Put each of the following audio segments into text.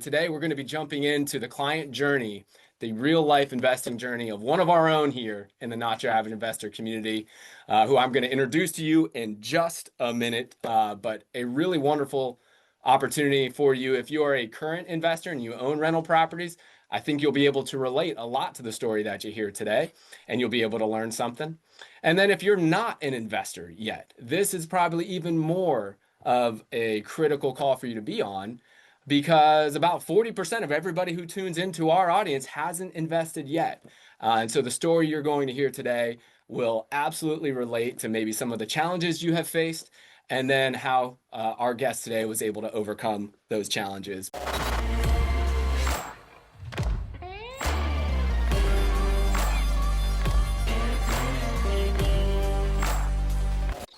Today, we're going to be jumping into the client journey, the real life investing journey of one of our own here in the Not Your Average Investor community, who I'm going to introduce to you in just a minute. But a really wonderful opportunity for you. If you are a current investor and you own rental properties, I think you'll be able to relate a lot to the story that you hear today, and you'll be able to learn something. And then if you're not an investor yet, this is probably even more of a critical call for you to be on because about 40% of everybody who tunes into our audience hasn't invested yet. And so the story you're going to hear today will absolutely relate to maybe some of the challenges you have faced, and then how our guest today was able to overcome those challenges.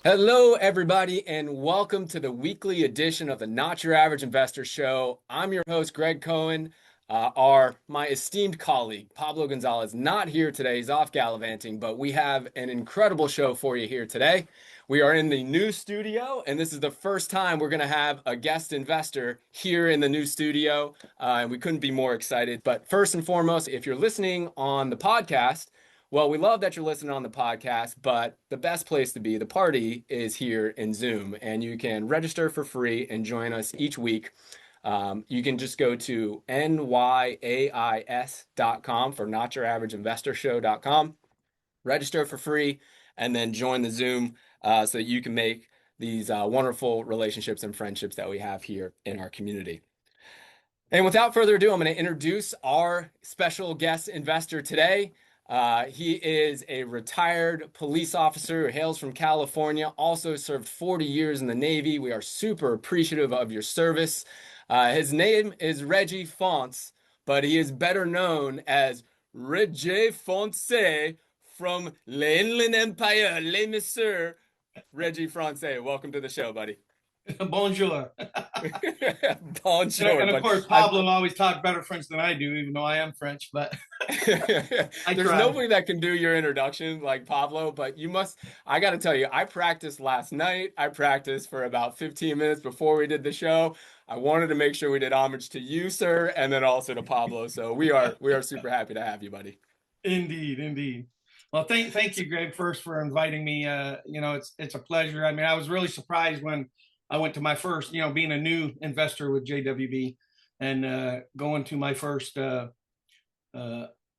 Hello, everybody, and welcome to the weekly edition of the Not Your Average Investor Show. I'm your host, Gregg Cohen. My esteemed colleague, Pablo Gonzalez, not here today. He's off gallivanting, but we have an incredible show for you here today. We are in the new studio, and this is the first time we're going to have a guest investor here in the new studio, and we couldn't be more excited. But first and foremost, if you're listening on the podcast, well, we love that you're listening on the podcast, but the best place to be, the party, is here in Zoom, and you can register for free and join us each week. You can just go to nyais.com for notyouraverageinvestorshow.com, register for free, and then join the Zoom so that you can make these wonderful relationships and friendships that we have here in our community. And without further ado, I'm going to introduce our special guest investor today. He is a retired police officer who hails from California, also served 40 years in the Navy. We are super appreciative of your service. His name is Reggie Faunce, but he is better known as Reggie Faunce from l'Inland Empire, Les Messieurs. Reggie Faunce, welcome to the show, buddy. Bonjour. Bonjour. And of course, Pablo always talks better French than I do, even though I am French, but there's nobody that can do your introduction like Pablo, but I got to tell you, I practiced last night. I practiced for about 15 minutes before we did the show. I wanted to make sure we did homage to you, sir, and then also to Pablo. So we are super happy to have you, buddy. Indeed. Well, thank you, Greg, first for inviting me. It's a pleasure. I mean, I was really surprised when I went to my first, being a new investor with JWB and going to my first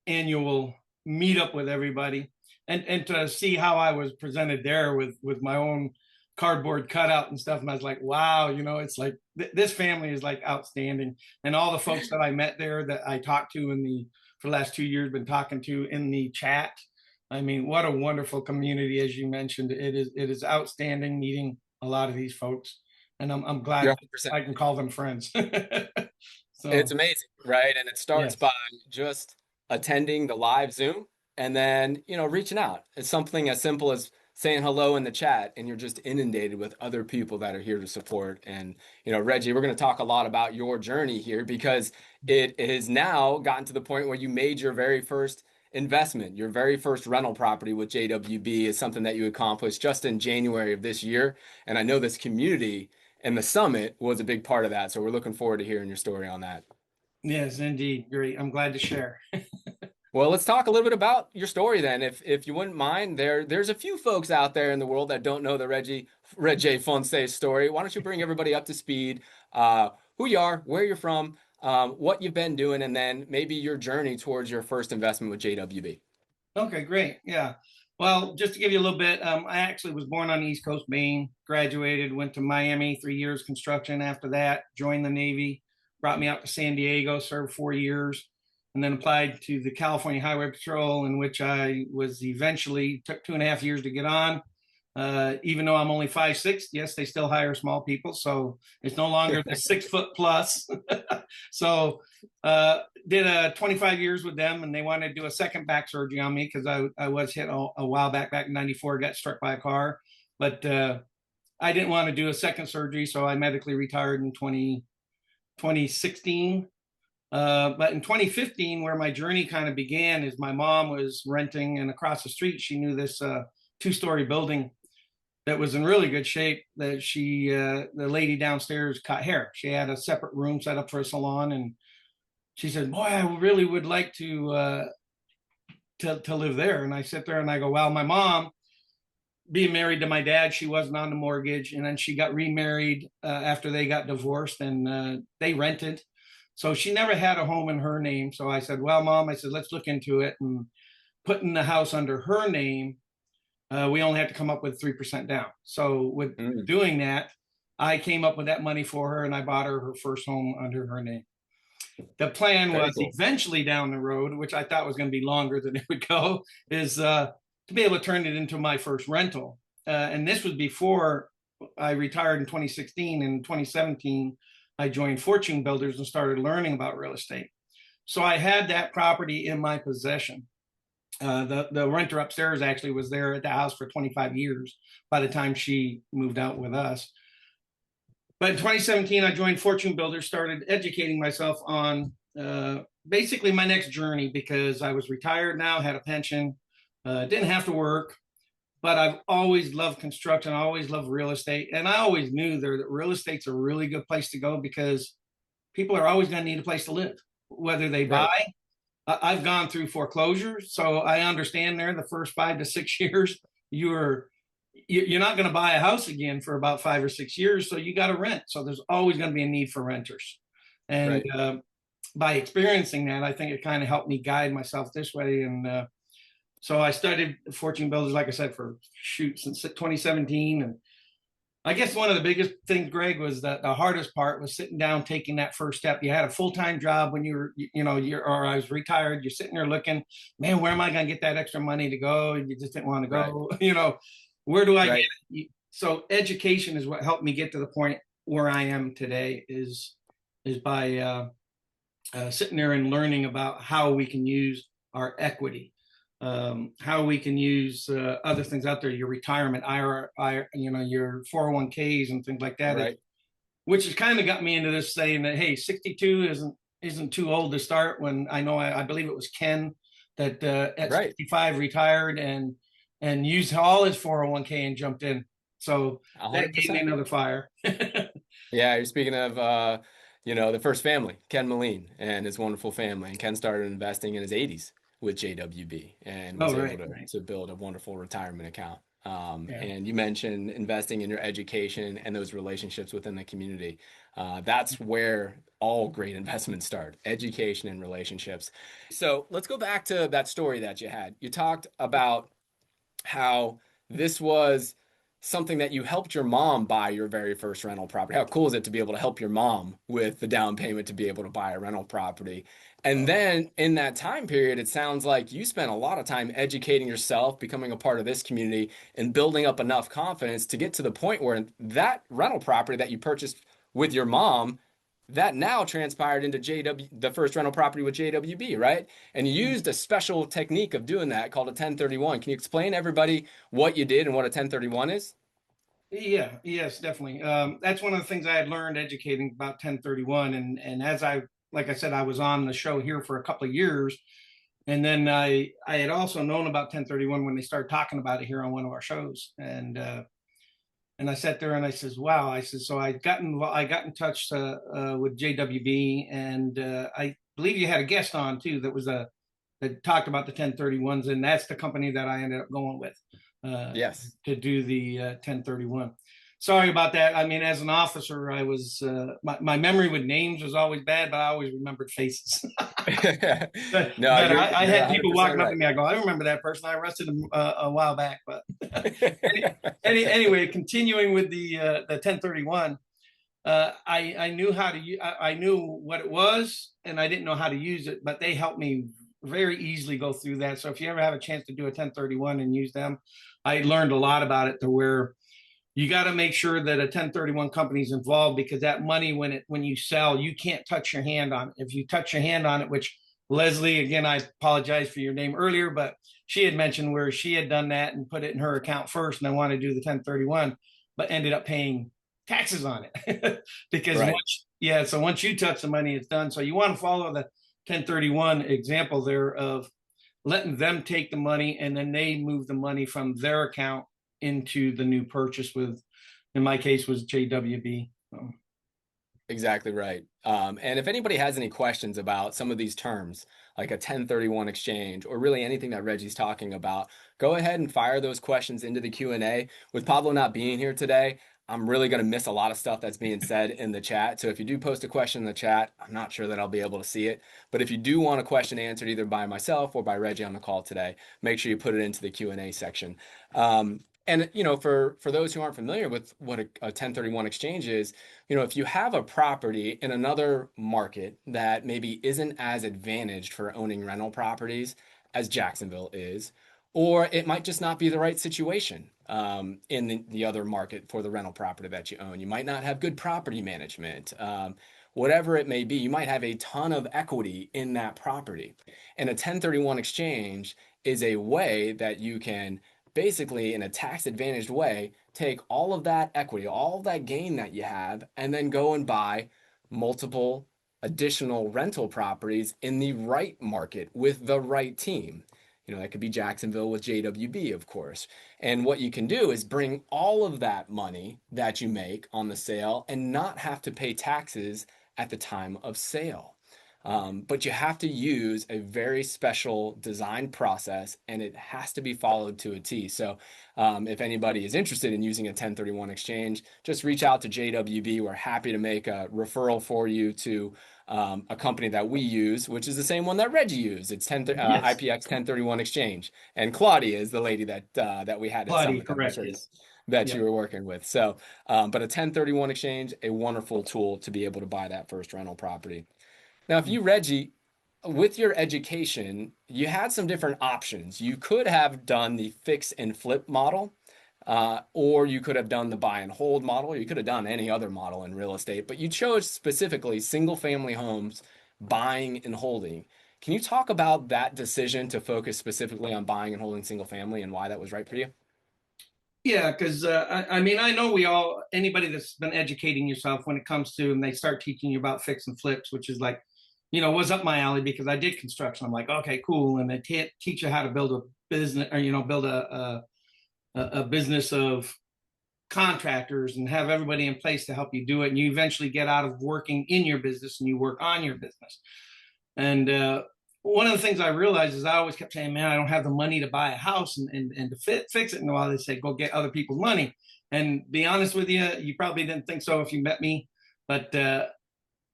annual meetup with everybody and to see how I was presented there with my own cardboard cutout and stuff. And I was like, wow, it's like this family is like outstanding. And all the folks that I met there that I talked to for the last 2 years, been talking to in the chat. I mean, what a wonderful community, as you mentioned. It is outstanding meeting a lot of these folks, and I'm glad 100%. I can call them friends. So it's amazing, right? And it starts by just attending the live Zoom and then, reaching out. It's something as simple as saying hello in the chat, and you're just inundated with other people that are here to support. And, Reggie, we're going to talk a lot about your journey here because it has now gotten to the point where you made your very first investment. Your very first rental property with JWB is something that you accomplished just in January of this year. And I know this community and the summit was a big part of that. So we're looking forward to hearing your story on that. Yes, indeed. Great. I'm glad to share. Well, let's talk a little bit about your story then. If you wouldn't mind, there's a few folks out there in the world that don't know the Reggie Faunce story. Why don't you bring everybody up to speed, who you are, where you're from, what you've been doing, and then maybe your journey towards your first investment with JWB. Okay, great. Yeah. Well, just to give you a little bit, I actually was born on the East Coast, Maine, graduated, went to Miami, 3 years construction. After that, joined the Navy, brought me out to San Diego, served 4 years, and then applied to the California Highway Patrol, in which I was eventually took 2.5 years to get on. Even though I'm only 5'6", yes, they still hire small people, so it's no longer the 6 foot plus. So did 25 years with them, and they wanted to do a second back surgery on me because I was hit a while back in '94, got struck by a car, but I didn't want to do a second surgery, so I medically retired in 2016. But in 2015, where my journey kind of began, is my mom was renting, and across the street she knew this 2-story building that was in really good shape, that the lady downstairs cut hair. She had a separate room set up for a salon, and she said, "Boy, I really would like to live there." And I sit there and I go, "Well, my mom, being married to my dad, she wasn't on the mortgage, and then she got remarried after they got divorced, and they rented, so she never had a home in her name." So I said, "Well, Mom," I said, "let's look into it, and putting the house under her name, we only have to come up with 3% down." So with Mm, doing that, I came up with that money for her, and I bought her first home under her name. The plan very was cool. eventually down the road, which I thought was going to be longer than it would go, is to be able to turn it into my first rental. And this was before I retired in 2016. In 2017, I joined Fortune Builders and started learning about real estate. So I had that property in my possession. The renter upstairs actually was there at the house for 25 years by the time she moved out with us. But in 2017, I joined Fortune Builders, started educating myself on basically my next journey, because I was retired now, had a pension, didn't have to work, but I've always loved construction. I always loved real estate. And I always knew there that real estate's a really good place to go, because people are always going to need a place to live, whether they Right, buy. I've gone through foreclosures, so I understand there the first 5 to 6 years, you're you're not going to buy a house again for about 5 or 6 years, so you got to rent. So there's always going to be a need for renters, and right. by experiencing that, I think it kind of helped me guide myself this way. And so I studied Fortune Builders, like I said, for since 2017. And I guess one of the biggest things, Greg, was that the hardest part was sitting down, taking that first step. You had a full-time job when you were, or I was retired. You're sitting there looking, man, where am I going to get that extra money to go? You just didn't want to Right, go, where do I get right. it? So education is what helped me get to the point where I am today, is by sitting there and learning about how we can use our equity, how we can use other things out there, your retirement, your 401ks and things like that, Right, which has kind of got me into this, saying that, hey, 62 isn't too old to start. When I believe it was Ken that at right. 65 retired and used all his 401k and jumped in. So that gave me 100%. another fire. Yeah, you're speaking of the first family, Ken Moline and his wonderful family. And Ken started investing in his 80s with JWB and Oh, was able right, to right. to build a wonderful retirement account. Yeah. And you mentioned investing in your education and those relationships within the community. That's where all great investments start, education and relationships. So let's go back to that story that you had. You talked about how this was something that you helped your mom buy your very first rental property. How cool is it to be able to help your mom with the down payment to be able to buy a rental property? And then in that time period, it sounds like you spent a lot of time educating yourself, becoming a part of this community, and building up enough confidence to get to the point where that rental property that you purchased with your mom, that now transpired into JW, the first rental property with JWB, right? And you used a special technique of doing that called a 1031. Can you explain to everybody what you did and what a 1031 is? Yeah, yes, definitely. That's one of the things I had learned educating about 1031. And as like I said, I was on the show here for a couple of years. And then I had also known about 1031 when they started talking about it here on one of our shows. And I sat there and I says, wow, I said, so I got in touch with JWB, and I believe you had a guest on too that talked about the 1031s, and that's the company that I ended up going with uh, Yes. to do the 1031. Sorry about that. I mean, as an officer, I was my memory with names was always bad, but I always remembered faces. but No, but you're I you're had people 100% walking up to right. me. I go, I remember that person. I arrested him a while back. But anyway, continuing with the 1031, I knew how to I knew what it was, and I didn't know how to use it, but they helped me very easily go through that. So if you ever have a chance to do a 1031 and use them, I learned a lot about it, to where you got to make sure that a 1031 company is involved, because that money, when you sell, you can't touch your hand on it. If you touch your hand on it, which Leslie, again, I apologize for your name earlier, but she had mentioned where she had done that and put it in her account first, and I wanted to do the 1031, but ended up paying taxes on it because Right. so once you touch the money, it's done. So you want to follow the 1031 example there of letting them take the money, and then they move the money from their account into the new purchase with, in my case, was JWB. Exactly right. And if anybody has any questions about some of these terms, like a 1031 exchange, or really anything that Reggie's talking about, go ahead and fire those questions into the Q&A. With Pablo not being here today, I'm really going to miss a lot of stuff that's being said in the chat. So if you do post a question in the chat, I'm not sure that I'll be able to see it. But if you do want a question answered either by myself or by Reggie on the call today, make sure you put it into the Q&A section. And for those who aren't familiar with what a 1031 exchange is, if you have a property in another market that maybe isn't as advantaged for owning rental properties as Jacksonville is, or it might just not be the right situation in the other market for the rental property that you own. You might not have good property management. Whatever it may be, you might have a ton of equity in that property. And a 1031 exchange is a way that you can basically, in a tax advantaged way, take all of that equity, all of that gain that you have, and then go and buy multiple additional rental properties in the right market with the right team. That could be Jacksonville with JWB, of course. And what you can do is bring all of that money that you make on the sale and not have to pay taxes at the time of sale. But you have to use a very special design process, and it has to be followed to a T. So if anybody is interested in using a 1031 exchange, just reach out to JWB. We're happy to make a referral for you to a company that we use, which is the same one that Reggie used. It's Yes. IPX 1031 Exchange. And Claudia is the lady that we had at Claudia, Summit correct. Yes. that Yeah. you were working with. So, but a 1031 exchange, a wonderful tool to be able to buy that first rental property. Now, if you, Reggie, with your education, you had some different options. You could have done the fix and flip model, or you could have done the buy and hold model. You could have done any other model in real estate, but you chose specifically single family homes, buying and holding. Can you talk about that decision to focus specifically on buying and holding single family and why that was right for you? Yeah, because I mean, I know anybody that's been educating yourself when it comes to, and they start teaching you about fix and flips, which is like, was up my alley because I did construction. I'm like, okay, cool. And they teach you how to build a business, or, build a business of contractors and have everybody in place to help you do it. And you eventually get out of working in your business and you work on your business. And one of the things I realized is I always kept saying, man, I don't have the money to buy a house and to fix it. And while they say, go get other people's money. And be honest with you, you probably didn't think so if you met me, but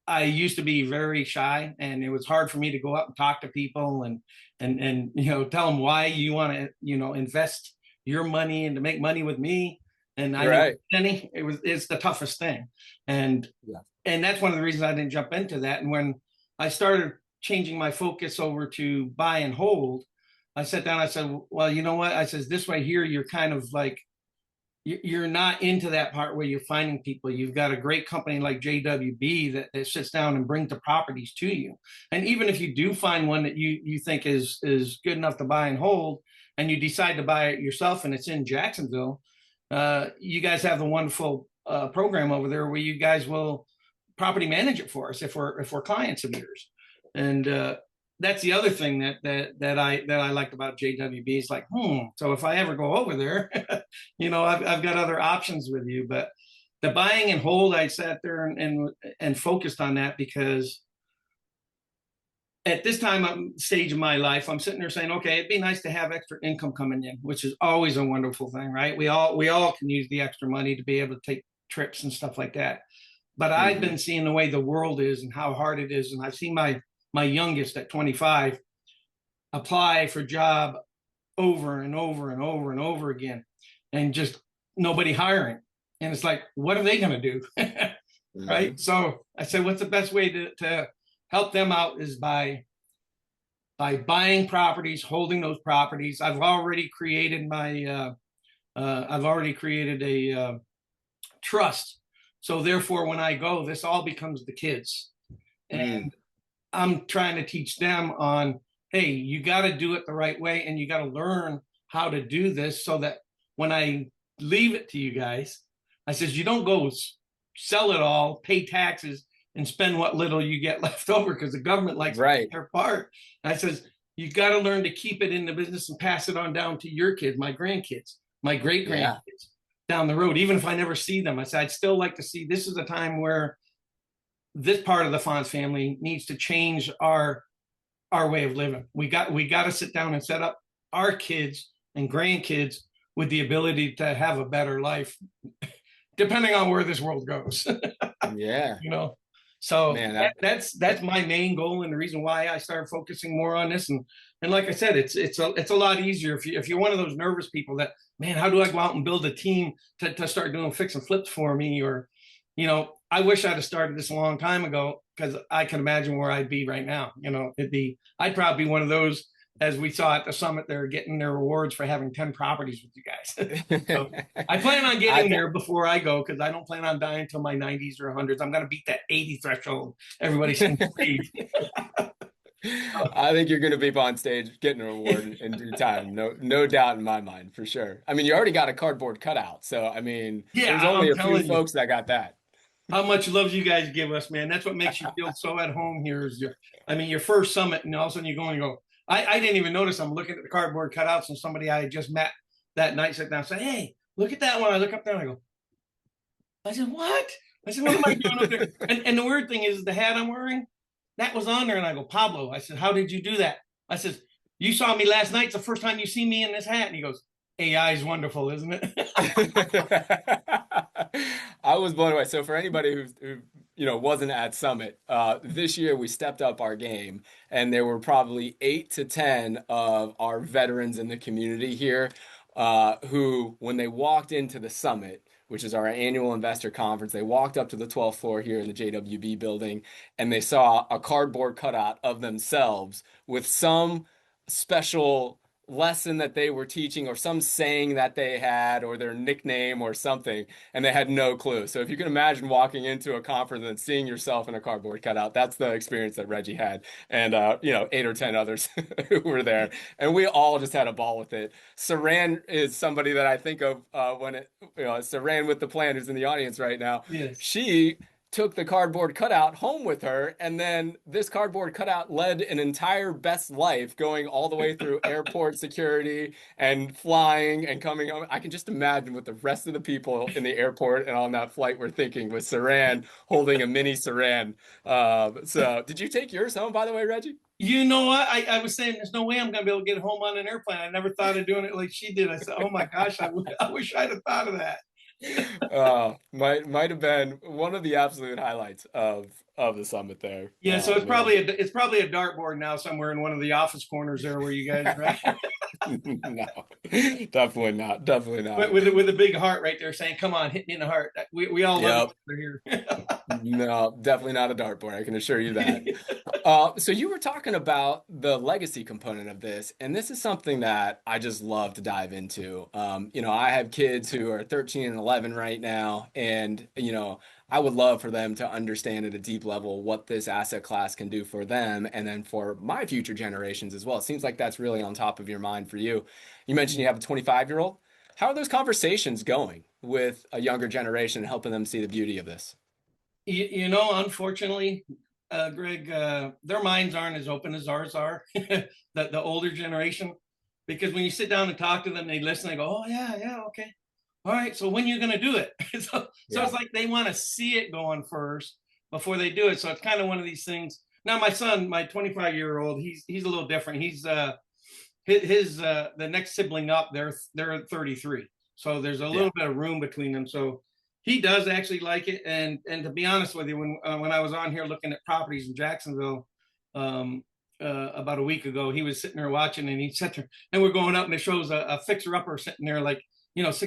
I used to be very shy, and it was hard for me to go up and talk to people and tell them why you want to invest your money and to make money with me. And I know Jenny, it's the toughest thing, and that's one of the reasons I didn't jump into that. And when I started changing my focus over to buy and hold, I sat down. I said, well, you know what? I says, this way here, you're kind of like, you're not into that part where you're finding people. You've got a great company like JWB that sits down and brings the properties to you. And even if you do find one that you think is good enough to buy and hold, and you decide to buy it yourself and it's in Jacksonville, you guys have the wonderful program over there where you guys will property manage it for us if we're clients of yours. And that's the other thing that I liked about JWB is like, so if I ever go over there, I've got other options with you. But the buying and hold, I sat there and focused on that because at this stage of my life, I'm sitting there saying, okay, it'd be nice to have extra income coming in, which is always a wonderful thing, right? We all can use the extra money to be able to take trips and stuff like that. But I've been seeing the way the world is and how hard it is, and I've seen my youngest at 25 apply for job over and over and over and over again, and just nobody hiring. And it's like, what are they going to do? Right. So I said, what's the best way to help them out is by buying properties, holding those properties. I've already created a trust. So therefore, when I go, this all becomes the kids. And I'm trying to teach them on, hey, you got to do it the right way, and you got to learn how to do this so that when I leave it to you guys, I says, you don't go sell it all, pay taxes, and spend what little you get left over because the government likes to take their part. And I says, you got to learn to keep it in the business and pass it on down to your kids, my grandkids. my great Yeah. grandkids down the road, even if I never see them. I said, I'd still like to see, this is a time where this part of the Faunce family needs to change our way of living. We got to sit down and set up our kids and grandkids with the ability to have a better life, depending on where this world goes. Yeah. you know. So Man, that's my main goal and the reason why I started focusing more on this. And like I said, it's a lot easier if you're one of those nervous people that, man, how do I go out and build a team to start doing fix and flips for me? Or, I wish I'd have started this a long time ago, because I can imagine where I'd be right now. I'd probably be one of those, as we saw at the summit, they're getting their rewards for having 10 properties with you guys. So I plan on I getting there before I go, because I don't plan on dying until my 90s or 100s. I'm going to beat that 80 threshold. Everybody seems to read. I think you're going to be on stage getting a reward in due time. No doubt in my mind, for sure. I mean, you already got a cardboard cutout. So, I mean, there's Yeah, only I'm a few telling you, folks that got that. how much love you guys give us, man. That's what makes you feel so at home here. Your first summit, and all of a sudden you go and you go, I didn't even notice. I'm looking at the cardboard cutouts, and somebody I had just met that night sat down and said, hey, look at that one. I look up there and I said, what? I said, what am I doing up there? And the weird thing is, the hat I'm wearing, that was on there. And I go, Pablo, I said, how did you do that? I said, you saw me last night. It's the first time you see me in this hat. And he goes, AI is wonderful, isn't it? I was blown away. So for anybody who wasn't at Summit, this year we stepped up our game, and there were probably 8 to 10 of our veterans in the community here, who, when they walked into the Summit, which is our annual investor conference, they walked up to the 12th floor here in the JWB building, and they saw a cardboard cutout of themselves with some special lesson that they were teaching, or some saying that they had, or their nickname or something, and they had no clue. So if you can imagine walking into a conference and seeing yourself in a cardboard cutout, that's the experience that Reggie had, and 8 or 10 others who were there, and we all just had a ball with it. Saran is somebody that I think of Saran with the plan, who's in the audience right now. Yes. She took the cardboard cutout home with her, and then this cardboard cutout led an entire best life, going all the way through airport security and flying and coming home. I can just imagine what the rest of the people in the airport and on that flight were thinking, with Saran holding a mini Saran. So did you take yours home, by the way, Reggie? You know what? I was saying, there's no way I'm going to be able to get home on an airplane. I never thought of doing it like she did. I said, oh my gosh, I wish I'd have thought of that. Might have been one of the absolute highlights of the summit there. Yeah, so Oh, man. it's probably a dartboard now somewhere in one of the office corners there where you guys are at. No, definitely not. Definitely not. with a big heart right there saying, "Come on, hit me in the heart." We all love Yep. each other here. No, definitely not a dartboard. I can assure you that. So you were talking about the legacy component of this, and this is something that I just love to dive into. I have kids who are 13 and 11 right now, and I would love for them to understand at a deep level what this asset class can do for them, and then for my future generations as well. It seems like that's really on top of your mind for you. You mentioned you have a 25-year-old. How are those conversations going with a younger generation, helping them see the beauty of this? Unfortunately, Greg, their minds aren't as open as ours are, the older generation, because when you sit down and talk to them, they listen, they go, oh, yeah, yeah, okay. All right, so when are you going to do it? So Yeah. it's like they want to see it going first before they do it. So it's kind of one of these things. Now, my son, my 25-year-old, he's a little different. He's the next sibling up, they're 33. So there's a Yeah. little bit of room between them. So he does actually like it. And to be honest with you, when I was on here looking at properties in Jacksonville about a week ago, he was sitting there watching, and he sat there, and we're going up, and it shows a fixer upper sitting there like, he goes,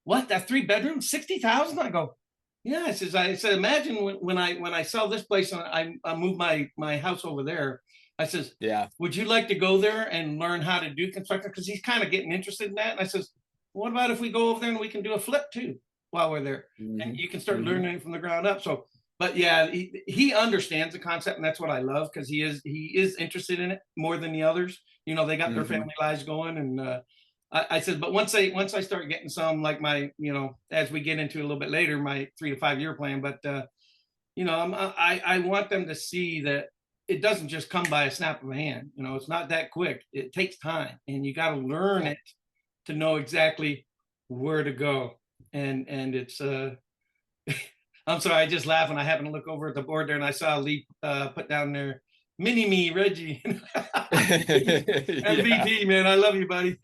what, that 3 bedroom, 60,000? I go, yeah. I said, imagine when I sell this place and I move my house over there. I says, Yeah. would you like to go there and learn how to do construction? Because he's kind of getting interested in that. And I says, what about if we go over there and we can do a flip too while we're there, and you can start learning it from the ground up. So, but yeah, he understands the concept, and that's what I love, because he is interested in it more than the others. They got their family lives going, and I said, but once I start getting some, like my, as we get into a little bit later, my 3 to 5 year plan, but I want them to see that it doesn't just come by a snap of a hand. It's not that quick. It takes time, and you got to learn it to know exactly where to go. And it's I'm sorry, I just laugh and I happened to look over at the board there and I saw Lee put down there, mini me, Reggie. Yeah. MVP, man. I love you, buddy.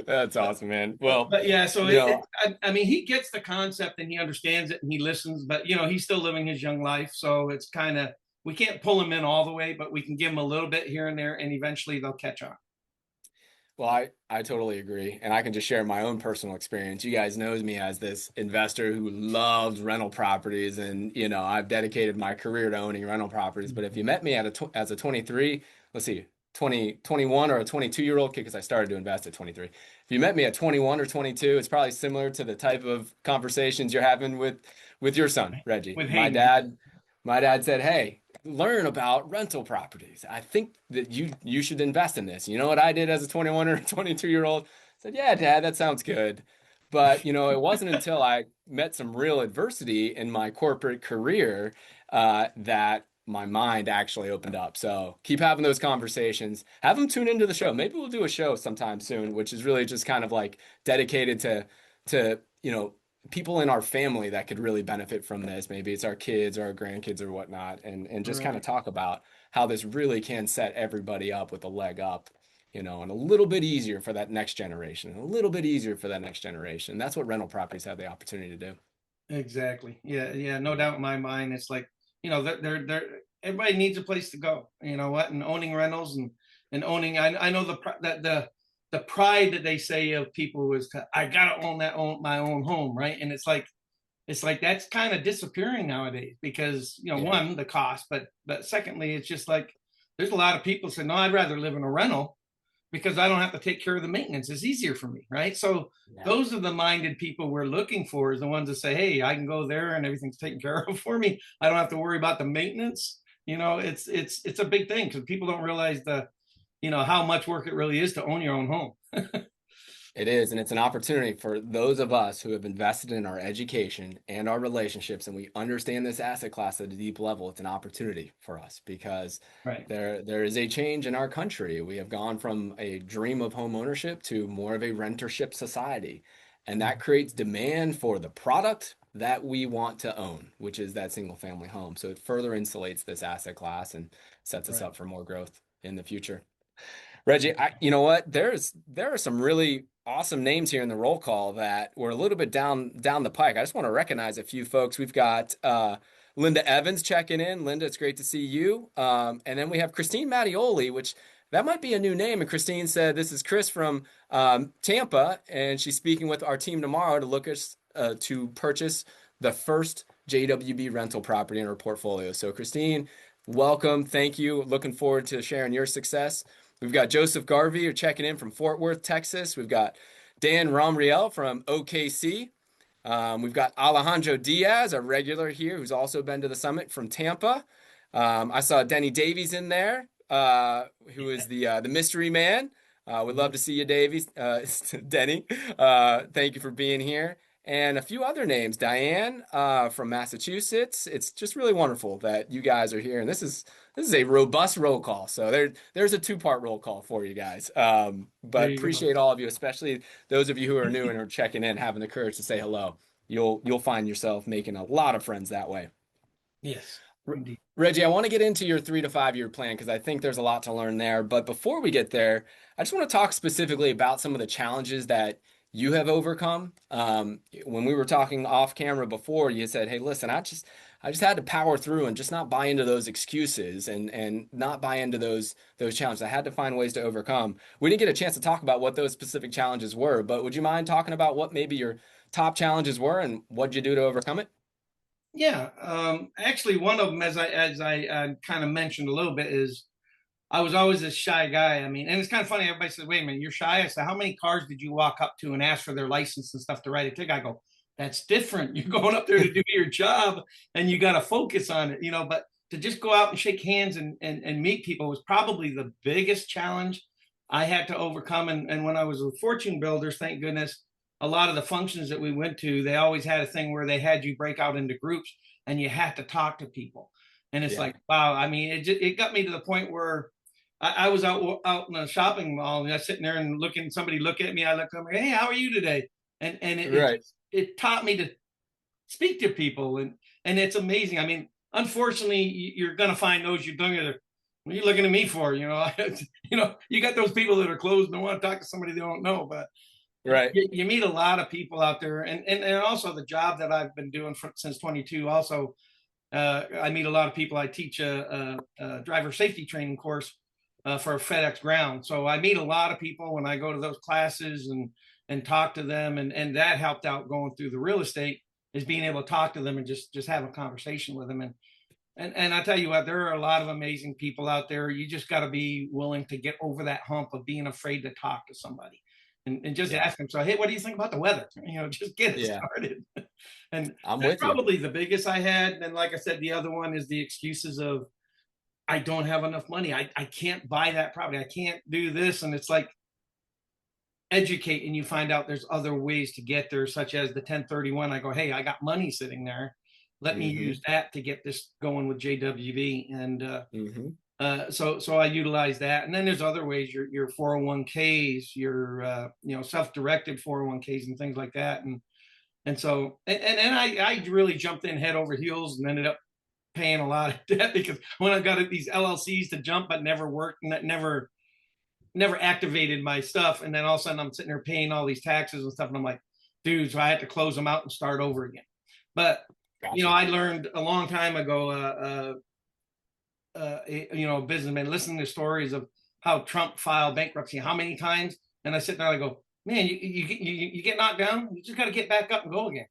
That's awesome, man. Well, But yeah, so you know, I mean, he gets the concept and he understands it and he listens, but you know, he's still living his young life. So it's kind of, we can't pull him in all the way, but we can give him a little bit here and there and eventually they'll catch on. well, I totally agree. And I can just share my own personal experience. You guys knows me as this investor who loves rental properties. And, I've dedicated my career to owning rental properties. But if you met me as a 23, let's see, 21 or a 22-year-old kid, because I started to invest at 23. If you met me at 21 or 22, it's probably similar to the type of conversations you're having with your son, Reggie. With My Hayden. dad said, "Hey, learn about rental properties. I think that you should invest in this." You know what I did as a 21 or 22-year-old? I said, "Yeah, Dad, that sounds good." But, it wasn't until I met some real adversity in my corporate career that my mind actually opened up. So keep having those conversations. Have them tune into the show. Maybe we'll do a show sometime soon, which is really just kind of like dedicated to people in our family that could really benefit from this. Maybe it's our kids or our grandkids or whatnot, and just kind of Right. talk about how this really can set everybody up with a leg up, and a little bit easier for that next generation, and a little bit easier for that next generation. That's what rental properties have the opportunity to do. Exactly. Yeah. Yeah. No doubt in my mind. It's like, you know, they're everybody needs a place to go. You know what? And owning rentals and owning, I know that the pride that they say of people is I gotta own my own home, right? And it's like that's kind of disappearing nowadays because you know Yeah. one the cost, but secondly it's just like there's a lot of people saying no, I'd rather live in a rental because I don't have to take care of the maintenance. It's easier for me, right? So Yeah. those are the minded people we're looking for is the ones that say, hey, I can go there and everything's taken care of for me. I don't have to worry about the maintenance. You know, it's a big thing because people don't realize how much work it really is to own your own home. It is, and it's an opportunity for those of us who have invested in our education and our relationships, and we understand this asset class at a deep level. It's an opportunity for us because Right. there is a change in our country. We have gone from a dream of home ownership to more of a rentership society, and that creates demand for the product that we want to own, which is that single family home. So it further insulates this asset class and sets us Right. up for more growth in the future. Reggie, you know what? There are some really awesome names here in the roll call that were a little bit down the pike. I just want to recognize a few folks. We've got Linda Evans checking in. Linda, it's great to see you. And then we have Christine Mattioli, which that might be a new name. And Christine said, "This is Chris from Tampa, and she's speaking with our team tomorrow to look at to purchase the first JWB rental property in her portfolio." So, Christine, welcome. Thank you. Looking forward to sharing your success. We've got Joseph Garvey who checking in from Fort Worth, Texas. We've got Dan Romriel from OKC. We've got Alejandro Diaz, a regular here, who's also been to the summit from Tampa. I saw Denny Davies in there, who is the mystery man. We'd love to see you, Davies, Denny. Thank you for being here. And a few other names, Diane from Massachusetts. It's just really wonderful that you guys are here, and this is a robust roll call. So there's a two-part roll call for you guys. There But you go. appreciate all of you, especially those of you who are new and are checking in, having the courage to say hello. You'll find yourself making a lot of friends that way. Yes, R- indeed. Reggie, I want to get into your 3 to 5 year plan because I think there's a lot to learn there. But before we get there, I just want to talk specifically about some of the challenges that you have overcome. When we were talking off camera before, you said, "Hey, listen, I just had to power through and just not buy into those excuses and not buy into those challenges. I had to find ways to overcome." We didn't get a chance to talk about what those specific challenges were, but would you mind talking about what maybe your top challenges were and what'd you do to overcome it? Yeah, actually, one of them, as I kind of mentioned a little bit, is I was always this shy guy. I mean, and it's kind of funny. Everybody says, "Wait a minute, you're shy." I said, "How many cars did you walk up to and ask for their license and stuff to write a ticket?" I go, "That's different. You're going up there to do your job, and you got to focus on it, you know." But to just go out and shake hands and meet people was probably the biggest challenge I had to overcome. And when I was with Fortune Builders, thank goodness, a lot of the functions that we went to, they always had a thing where they had you break out into groups and you had to talk to people. And it's Yeah. like, wow. I mean, it got me to the point where I was out in a shopping mall, and I was sitting there and somebody look at me. I look at them, hey, how are you today? And Right. it taught me to speak to people, and it's amazing. I mean, unfortunately, you're going to find those you don't. What are you looking at me for? You got those people that are closed and want to talk to somebody they don't know, but Right. you meet a lot of people out there, and also the job that I've been doing since 22. Also, I meet a lot of people. I teach a driver safety training course for FedEx Ground, so I meet a lot of people when I go to those classes and talk to them, and that helped out going through the real estate is being able to talk to them and just have a conversation with them. And I tell you what, there are a lot of amazing people out there. You just got to be willing to get over that hump of being afraid to talk to somebody, and just Yeah. ask them. So, hey, what do you think about the weather? Just get it Yeah. started. And I'm that's with you. probably the biggest I had. And like I said, the other one is the excuses of I don't have enough money. I can't buy that property. I can't do this. And it's like educate, and you find out there's other ways to get there, such as the 1031. I go, hey, I got money sitting there. Let me Hmm. use that to get this going with JWB. And Hmm. so I utilize that. And then there's other ways, your 401ks, your self-directed 401ks and things like that. And so and I really jumped in head over heels and ended up paying a lot of debt because when I got these LLCs to jump but never worked, and never activated my stuff, and then all of a sudden I'm sitting there paying all these taxes and stuff, and I'm like, dude, so I had to close them out and start over again. But Gotcha. I learned a long time ago, a businessman listening to stories of how Trump filed bankruptcy, how many times, and I sit there and I go, man, you get knocked down, you just got to get back up and go again.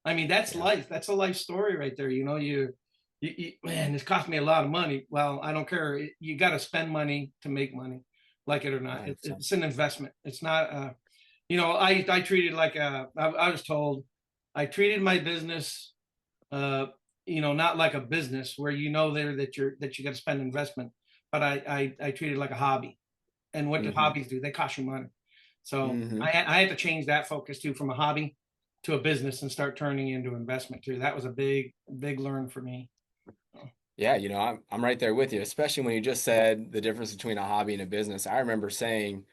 I mean, that's Yeah. life. That's a life story right there. Man, it's cost me a lot of money. Well, I don't care. You got to spend money to make money, like it or not. 100%. It's an investment. It's not. I treated like I was told, I treated my business, not like a business where there that you got to spend investment, but I treated it like a hobby. And what do Hmm. hobbies do? They cost you money. So Hmm. I had to change that focus too, from a hobby to a business, and start turning into investment too. That was a big learn for me. Yeah, I'm right there with you, especially when you just said the difference between a hobby and a business. I remember saying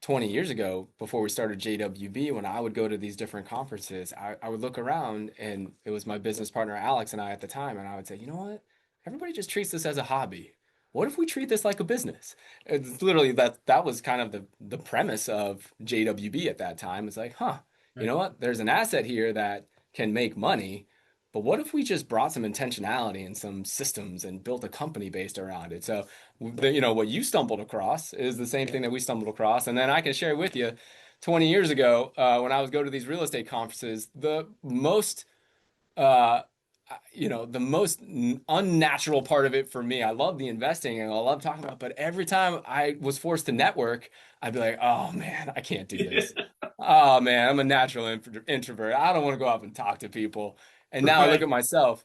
20 years ago, before we started JWB, when I would go to these different conferences, I would look around, and it was my business partner Alex and I at the time, and I would say, you know what? Everybody just treats this as a hobby. What if we treat this like a business? It's literally that was kind of the premise of JWB at that time. It's like, huh, you Right. know what? There's an asset here that can make money, but what if we just brought some intentionality and some systems and built a company based around it? So what you stumbled across is the same thing that we stumbled across. And then I can share with you, 20 years ago, when I was going to these real estate conferences, uh, the most unnatural part of it for me, I love the investing and I love talking about, but every time I was forced to network, I'd be like, oh man, I can't do this. Oh man, I'm a natural introvert. I don't want to go out and talk to people. And now I look Right. at myself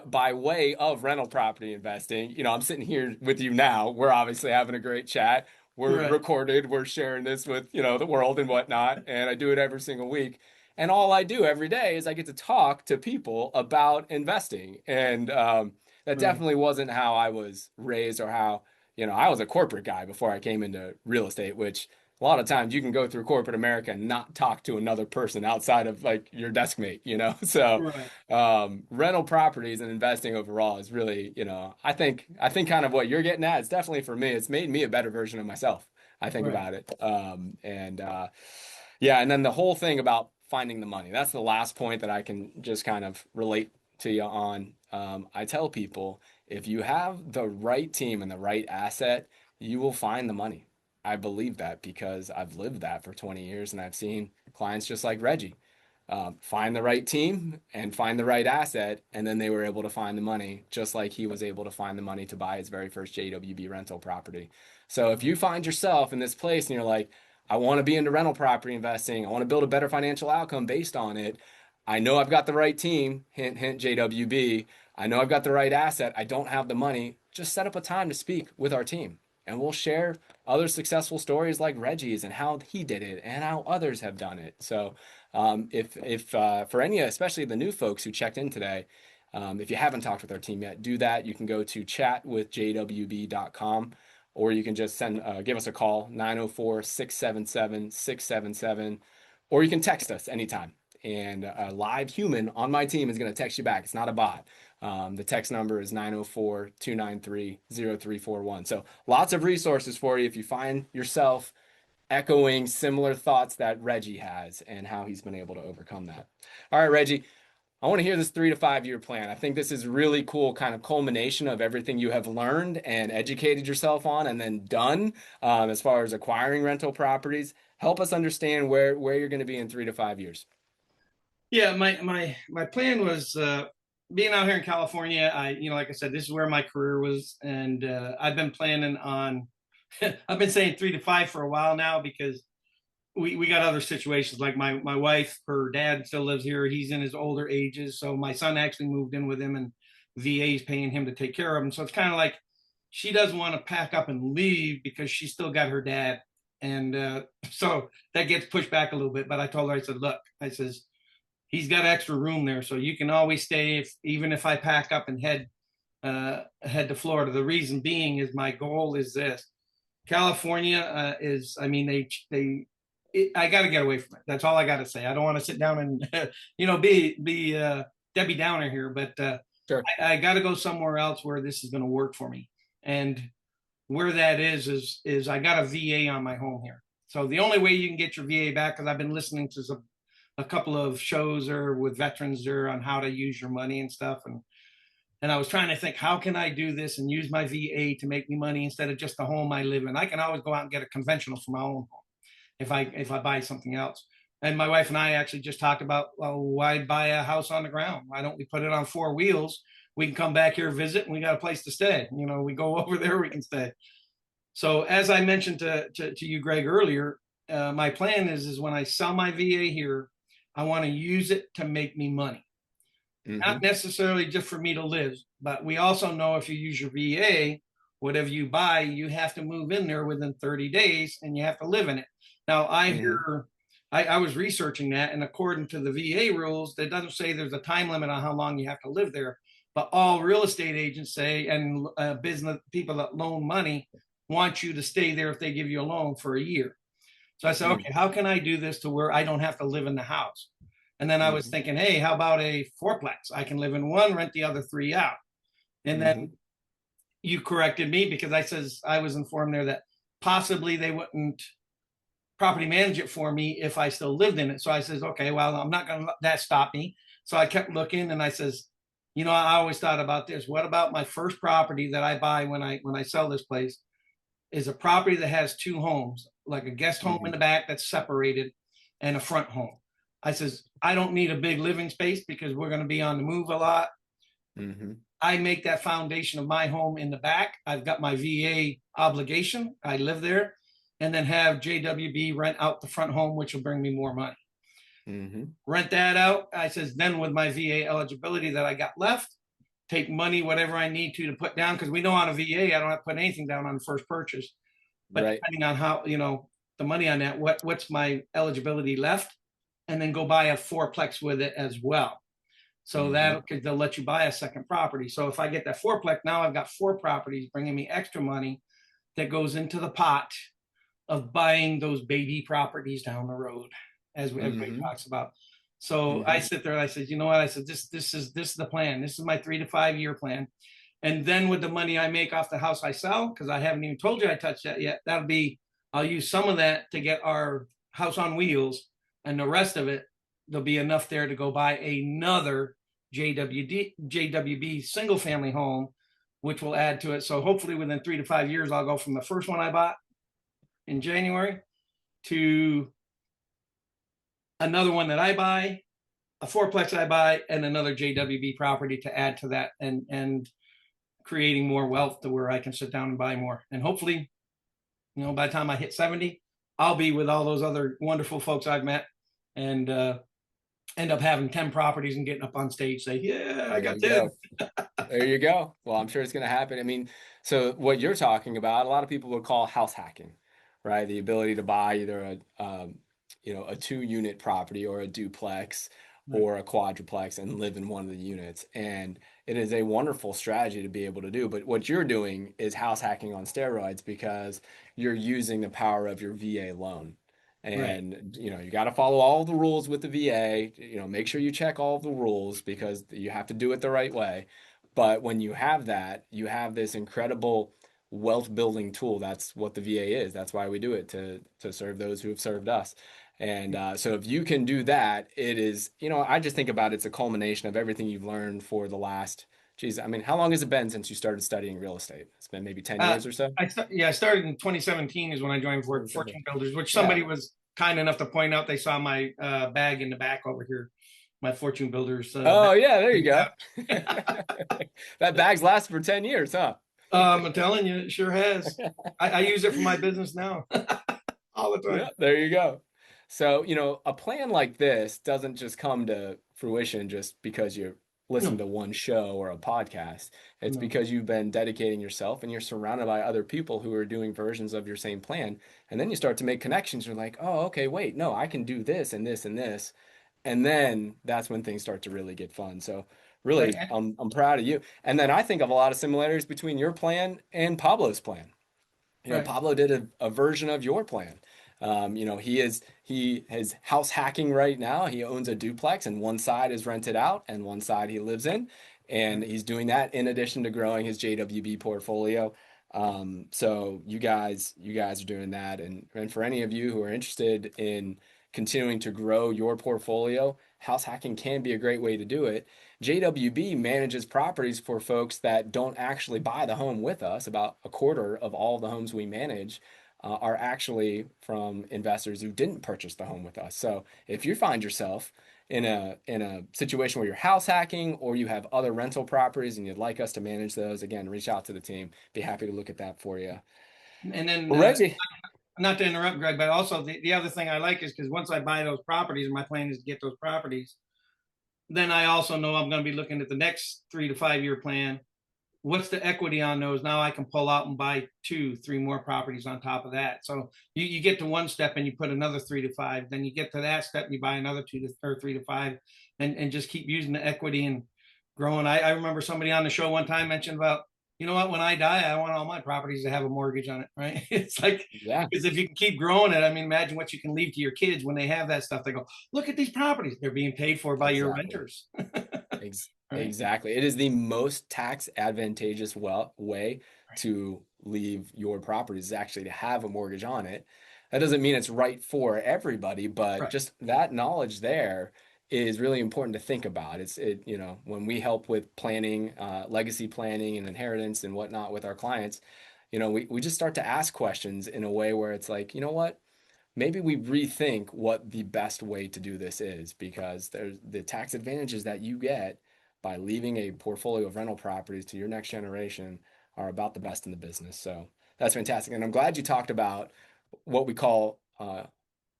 by way of rental property investing. I'm sitting here with you now. We're obviously having a great chat. We're Right. recorded. We're sharing this with, the world and whatnot. And I do it every single week. And all I do every day is I get to talk to people about investing. And that Right. definitely wasn't how I was raised or how, I was a corporate guy before I came into real estate, which a lot of times you can go through corporate America and not talk to another person outside of like your desk mate. So Right. rental properties and investing overall is really, I think kind of what you're getting at. It's definitely for me. It's made me a better version of myself. I think Right. about it. And yeah, and then the whole thing about finding the money. That's the last point that I can just kind of relate to you on. I tell people if you have the right team and the right asset, you will find the money. I believe that because I've lived that for 20 years and I've seen clients just like Reggie find the right team and find the right asset, and then they were able to find the money, just like he was able to find the money to buy his very first JWB rental property. So if you find yourself in this place and you're like, I want to be into rental property investing, I want to build a better financial outcome based on it. I know I've got the right team, hint, hint, JWB. I know I've got the right asset. I don't have the money. Just set up a time to speak with our team, and we'll share other successful stories like Reggie's and how he did it and how others have done it. So if for any, especially the new folks who checked in today, if you haven't talked with our team yet, do that. You can go to chatwithjwb.com, or you can just give us a call, 904-677-677, or you can text us anytime. And a live human on my team is going to text you back. It's not a bot. The text number is 904-293-0341. So lots of resources for you if you find yourself echoing similar thoughts that Reggie has and how he's been able to overcome that. All right, Reggie, I want to hear this 3 to 5 year plan. I think this is really cool kind of culmination of everything you have learned and educated yourself on and then done as far as acquiring rental properties. Help us understand where you're going to be in 3 to 5 years. Yeah, my plan was being out here in California. Like I said, this is where my career was, and I've been planning on. I've been saying 3 to 5 for a while now because we got other situations. Like my wife, her dad still lives here. He's in his older ages, so my son actually moved in with him, and VA is paying him to take care of him. So it's kind of like she doesn't want to pack up and leave because she's still got her dad, and so that gets pushed back a little bit. But I told her, I said, look, I says he's got extra room there, so you can always stay even if I pack up and head to Florida. The reason being is my goal is this: California is, I mean, I got to get away from it. That's all I got to say. I don't want to sit down and be Debbie Downer here, but Sure. I got to go somewhere else where this is going to work for me. And where that is I got a VA on my home here. So the only way you can get your VA back, because I've been listening to a couple of shows or with veterans there on how to use your money and stuff. And I was trying to think, how can I do this and use my VA to make me money instead of just the home I live in? I can always go out and get a conventional for my own home if I buy something else. And my wife and I actually just talked about, well, why buy a house on the ground? Why don't we put it on 4 wheels? We can come back here, visit, and we got a place to stay. We go over there, we can stay. So as I mentioned to you, Greg, earlier, my plan is when I sell my VA here, I want to use it to make me money. Not necessarily just for me to live, but we also know if you use your VA, whatever you buy, you have to move in there within 30 days and you have to live in it. Now, I was researching that, and according to the VA rules, that doesn't say there's a time limit on how long you have to live there. But all real estate agents say, and business people that loan money want you to stay there if they give you a loan for a year. So I said, okay, how can I do this to where I don't have to live in the house? And then I was thinking, hey, how about a fourplex? I can live in one, rent the other 3 out. And then you corrected me because I was informed there that possibly they wouldn't property manage it for me if I still lived in it. So I says, okay, well, I'm not going to let that stop me. So I kept looking, and I says, I always thought about this. What about my first property that I buy when I sell this place is a property that has 2 homes, like a guest home in the back that's separated and a front home. I says, I don't need a big living space because we're going to be on the move a lot. I make that foundation of my home in the back. I've got my VA obligation. I live there, and then have JWB rent out the front home, which will bring me more money. Rent that out. I says, then with my VA eligibility that I got left, take money, whatever I need to put down. Because we know on a VA, I don't have to put anything down on the first purchase. But depending on how, the money on that, what's my eligibility left, and then go buy a fourplex with it as well. So they'll let you buy a second property. So if I get that fourplex, now I've got 4 properties bringing me extra money that goes into the pot of buying those baby properties down the road, as everybody talks about. So I sit there and I said, you know what? I said, this is the plan. This is my 3 to 5 year plan. And then with the money I make off the house I sell, because I haven't even told you I touched that yet, I'll use some of that to get our house on wheels, and the rest of it, there'll be enough there to go buy another JWB single family home, which will add to it. So hopefully within 3 to 5 years, I'll go from the first one I bought in January to another one that I buy, a fourplex I buy, and another JWB property to add to that, and creating more wealth to where I can sit down and buy more. And hopefully, by the time I hit 70, I'll be with all those other wonderful folks I've met, and end up having 10 properties and getting up on stage, say, yeah, I got 10. There you go. Well, I'm sure it's going to happen. I mean, so what you're talking about, a lot of people would call house hacking, right? The ability to buy either a 2-unit property or a duplex or a quadruplex and live in one of the units. And it is a wonderful strategy to be able to do. But what you're doing is house hacking on steroids because you're using the power of your VA loan. Right. And you got to follow all the rules with the VA. Make sure you check all the rules because you have to do it the right way. But when you have that, you have this incredible wealth building tool. That's what the VA is. That's why we do it, to serve those who have served us. And so if you can do that, it is, I just think about it's a culmination of everything you've learned for the last, geez, I mean, how long has it been since you started studying real estate? It's been maybe 10 Uh, years or so. I started in 2017 is when I joined Fortune Builders, which somebody Yeah. was kind enough to point out. They saw my bag in the back over here, my Fortune Builders Oh, bag. yeah, there you Yeah. go. That bag's lasted for 10 years, huh? I'm telling you, it sure has. I use it for my business now all the Yeah, time. there you go. So, a plan like this doesn't just come to fruition just because you listen No, to one show or a podcast. It's no. because you've been dedicating yourself and you're surrounded by other people who are doing versions of your same plan. And then you start to make connections. You're like, oh, okay, wait, no, I can do this and this and this. And then that's when things start to really get fun. So, Right. really, I'm proud of you. And then I think of a lot of similarities between your plan and Pablo's plan. Right. Pablo did a version of your plan. He is house hacking right now. He owns a duplex, and one side is rented out, and one side he lives in, and Right. he's doing that in addition to growing his JWB portfolio. So you guys are doing that, and for any of you who are interested in continuing to grow your portfolio, house hacking can be a great way to do it. JWB manages properties for folks that don't actually buy the home with us. About a quarter of all the homes we manage are actually from investors who didn't purchase the home with us. So if you find yourself in a situation where you're house hacking or you have other rental properties and you'd like us to manage those, again, reach out to the team. Be happy to look at that for you. And then, Well, Reggie, not to interrupt, Greg, but also the other thing I like is because once I buy those properties, and my plan is to get those properties, then I also know I'm going to be looking at the next 3 to 5 year plan. What's the equity on those? Now I can pull out and buy 2, 3 more properties on top of that. So you get to one step and you put another 3 to 5. Then you get to that step and you buy another 3 to 5, and just keep using the equity and growing. I remember somebody on the show one time mentioned about, you know what, when I die, I want all my properties to have a mortgage on it, right? It's like, yeah, because if you can keep growing it, I mean, imagine what you can leave to your kids when they have that stuff. They go, look at these properties. They're being paid for by your exactly. renters, right? Exactly. It is the most tax advantageous way to leave your properties is actually to have a mortgage on it. That doesn't mean it's right for everybody, but Right. just that knowledge there is really important to think about. When we help with planning, legacy planning and inheritance and whatnot with our clients, we just start to ask questions in a way where it's like, you know what? Maybe we rethink what the best way to do this is because there's the tax advantages that you get by leaving a portfolio of rental properties to your next generation are about the best in the business. So that's fantastic. And I'm glad you talked about what we call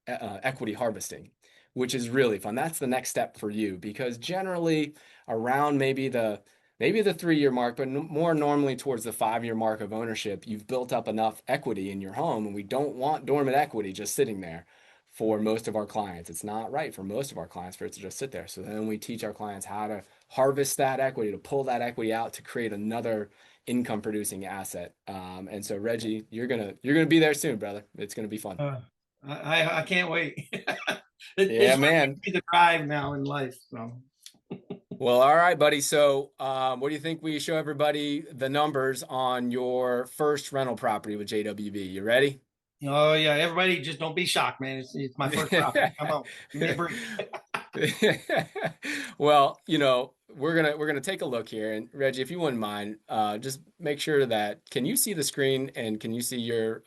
equity harvesting, which is really fun. That's the next step for you because generally around maybe the 3 year mark, but more normally towards the 5 year mark of ownership, you've built up enough equity in your home, and we don't want dormant equity just sitting there for most of our clients. It's not right for most of our clients for it to just sit there. So then we teach our clients how to harvest that equity, to pull that equity out to create another income producing asset. And so Reggie, you're gonna be there soon, brother. It's gonna be fun. Uh, I can't wait. Yeah, It's what man. gives me the drive now in life. So, Well, all right, buddy. So, what do you think we show everybody the numbers on your first rental property with JWB? You ready? oh yeah, everybody just don't be shocked, man. It's my first property. Come on, give me a break. Well, we're gonna take a look here, and Reggie, if you wouldn't mind, just make sure that can you see the screen and can you see your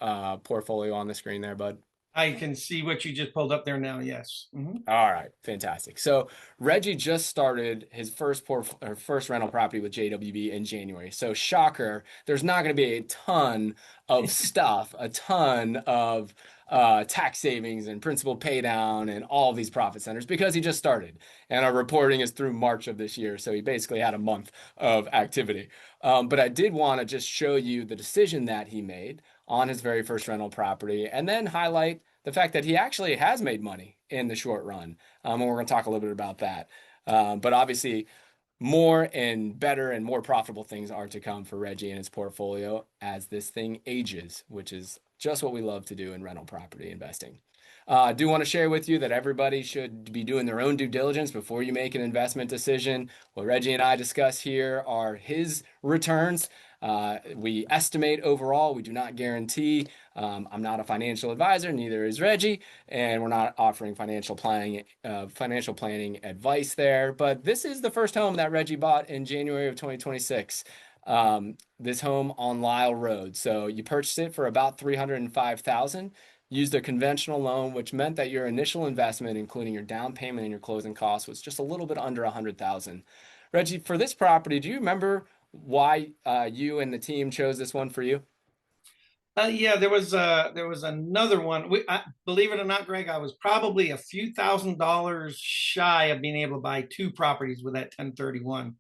portfolio on the screen there, bud? I can see what you just pulled up there now. Yes. Mhm. All right, fantastic. So Reggie just started his first rental property with JWB in January. So shocker, there's not going to be a ton of stuff, a ton of tax savings and principal pay down and all of these profit centers because he just started. And our reporting is through March of this year, so he basically had a month of activity. But I did want to just show you the decision that he made on his very first rental property and then highlight the fact that he actually has made money in the short run. And we're going to talk a little bit about that. But obviously, more and better and more profitable things are to come for Reggie and his portfolio as this thing ages, which is just what we love to do in rental property investing. I do want to share with you that everybody should be doing their own due diligence before you make an investment decision. What Reggie and I discuss here are his returns. We estimate overall, we do not guarantee. I'm not a financial advisor, neither is Reggie, and we're not offering financial planning advice there. But this is the first home that Reggie bought in January of 2026. This home on Lyle Road. So you purchased it for about 305,000. Used a conventional loan, which meant that your initial investment, including your down payment and your closing costs, was just a little bit under 100,000. Reggie, for this property, do you remember why you and the team chose this one for you? Yeah, there was another one. Believe it or not, Greg, I was probably a few $1,000s shy of being able to buy two properties with that 1031.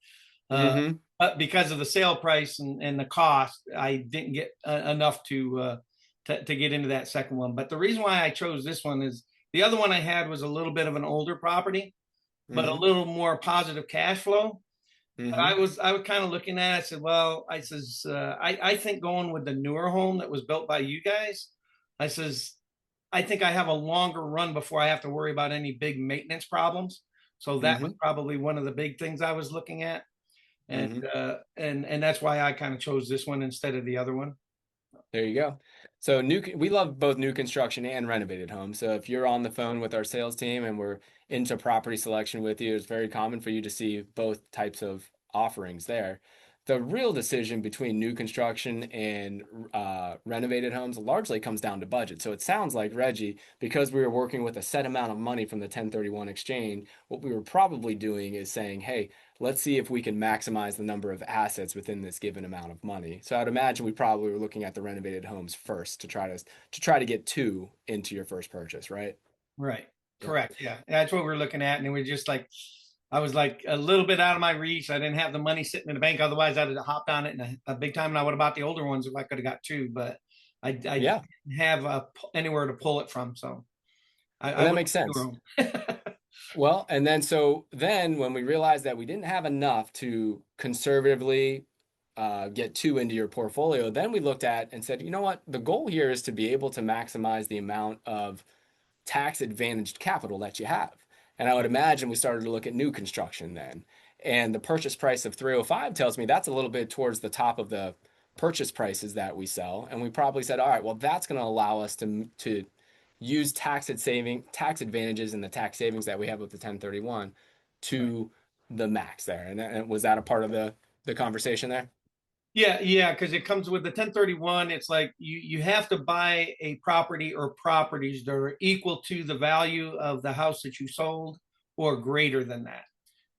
Mm-hmm. But because of the sale price and the cost, I didn't get enough to get into that second one. But the reason why I chose this one is the other one I had was a little bit of an older property, but a Mm-hmm. little more positive cash flow. Mm-hmm. I was kind of looking at it. I said, well, I think going with the newer home that was built by you guys, I says, I think I have a longer run before I have to worry about any big maintenance problems. So that was Mm-hmm. probably one of the big things I was looking at. And Mm-hmm. and that's why I kind of chose this one instead of the other one. There you go. So we love both new construction and renovated homes. So if you're on the phone with our sales team and we're into property selection with you, it's very common for you to see both types of offerings there. The real decision between new construction and renovated homes largely comes down to budget. So it sounds like Reggie, because we were working with a set amount of money from the 1031 exchange, what we were probably doing is saying, hey, let's see if we can maximize the number of assets within this given amount of money. So I'd imagine we probably were looking at the renovated homes first to try to get two into your first purchase, right? Right. Yep. Correct. Yeah. That's what we're looking at. And it was just like, I was like a little bit out of my reach. I didn't have the money sitting in the bank. Otherwise, I'd have hopped on it in a big time. And I would have bought the older ones if I could have got two. But I Yeah. didn't have anywhere to pull it from. So I And that went makes sense. with the Well, and then when we realized that we didn't have enough to conservatively get two into your portfolio, then we looked at and said, you know what? The goal here is to be able to maximize the amount of tax advantaged capital that you have. And I would imagine we started to look at new construction then. And the purchase price of 305 tells me that's a little bit towards the top of the purchase prices that we sell. And we probably said, all right, well, that's going to allow us to use tax advantages and the tax savings that we have with the 1031 Right. to the max there. And was that a part of the conversation there? Yeah, yeah, because it comes with the 1031. It's like you have to buy a property or properties that are equal to the value of the house that you sold or greater than that.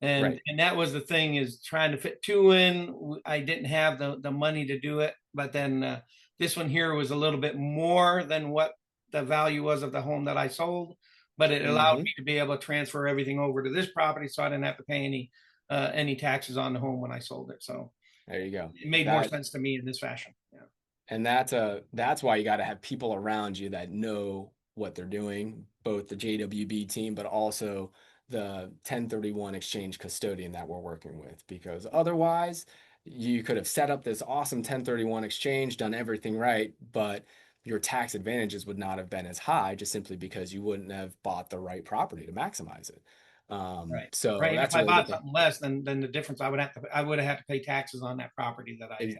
Right. And that was the thing is trying to fit two in. I didn't have the money to do it, but then this one here was a little bit more than what the value was of the home that I sold, but it allowed Mm-hmm. me to be able to transfer everything over to this property, so I didn't have to pay any taxes on the home when I sold it. So There you go. it made more That sense to me in this fashion. Yeah. And that's why you got to have people around you that know what they're doing, both the JWB team, but also the 1031 exchange custodian that we're working with. Because otherwise, you could have set up this awesome 1031 exchange, done everything right, but your tax advantages would not have been as high just simply because you wouldn't have bought the right property to maximize it. Right. So Right. And if that's I really the bought thing. something less, then the difference I would have had to pay taxes on that property that I